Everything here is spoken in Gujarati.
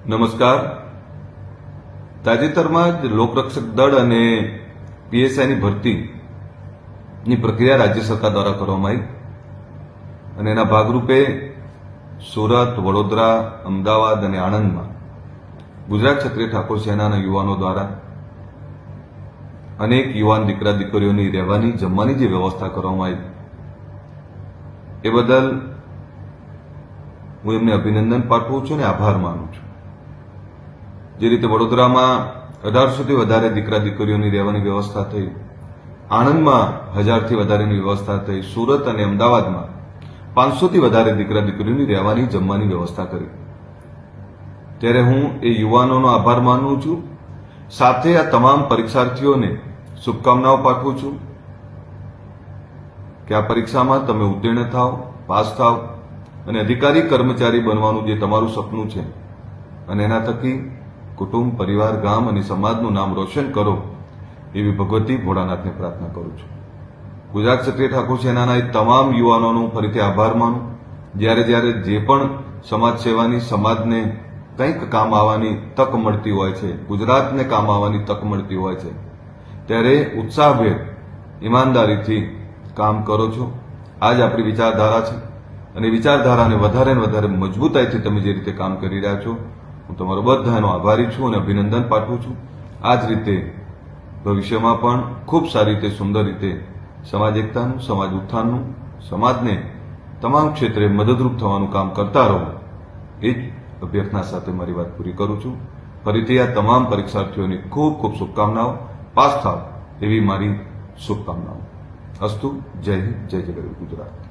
નમસ્કાર. તાજેતરમાં જ લોકરક્ષક દળ અને પીએસઆઈની ભરતીની પ્રક્રિયા રાજ્ય સરકાર દ્વારા કરવામાં આવી અને એના ભાગરૂપે સુરત, વડોદરા, અમદાવાદ અને આણંદમાં ગુજરાત ક્ષત્રિય ઠાકોર સેનાના યુવાનો દ્વારા અનેક યુવાન દીકરા દીકરીઓની રહેવાની, જમવાની જે વ્યવસ્થા કરવામાં આવી એ બદલ હું એમને અભિનંદન પાઠવું છું અને આભાર માનું છું. જે રીતે વડોદરામાં 1800થી વધારે દીકરા દીકરીઓની રહેવાની વ્યવસ્થા થઈ, આણંદમાં 1000થી વધારેની વ્યવસ્થા થઈ, સુરત અને અમદાવાદમાં 500થી વધારે દીકરા દીકરીઓની રહેવાની, જમવાની વ્યવસ્થા કરી. ત્યારે હું એ યુવાનોનો આભાર માનું છું. સાથે આ તમામ પરીક્ષાર્થીઓને શુભકામનાઓ પાઠવું છું કે આ પરીક્ષામાં તમે ઉત્તીર્ણ થાવ, પાસ થાવ અને અધિકારી કર્મચારી બનવાનું જે તમારું સપનું છે અને એના થકી કુટુંબ, પરિવાર, ગામ અને સમાજનું નામ રોશન કરો એવી ભગવતી ભોળાનાથને પ્રાર્થના કરું છું. ગુજરાત ક્ષત્રિય ઠાકોર સેનાના એ તમામ યુવાનોનો ફરીથી આભાર માનું. જ્યારે જ્યારે જે પણ સમાજ સેવાની, સમાજને કંઈક કામ આવવાની તક મળતી હોય છે, ગુજરાતને કામ આવવાની તક મળતી હોય છે, ત્યારે ઉત્સાહભેર, ઈમાનદારીથી કામ કરો છો. આ જ આપણી વિચારધારા છે અને વિચારધારાને વધારે ને વધારે મજબૂતાઈથી તમે જે રીતે કામ કરી રહ્યા છો, હું તમારો બધાનો આભારી છું અને અભિનંદન પાઠવું છું. આ જ રીતે ભવિષ્યમાં પણ ખૂબ સારી રીતે, સુંદર રીતે સમાજ એકતાનું, સમાજ ઉત્થાનનું, સમાજને તમામ ક્ષેત્રે મદદરૂપ થવાનું કામ કરતા રહો એ જ અભ્યર્થના સાથે મારી વાત પૂરી કરું છું. ફરીથી આ તમામ પરીક્ષાર્થીઓની ખૂબ ખૂબ શુભકામનાઓ. પાસ થાવ એવી મારી શુભકામનાઓ. અસ્તુ. જય હિન્દ, જય જય ગરવી ગુજરાત.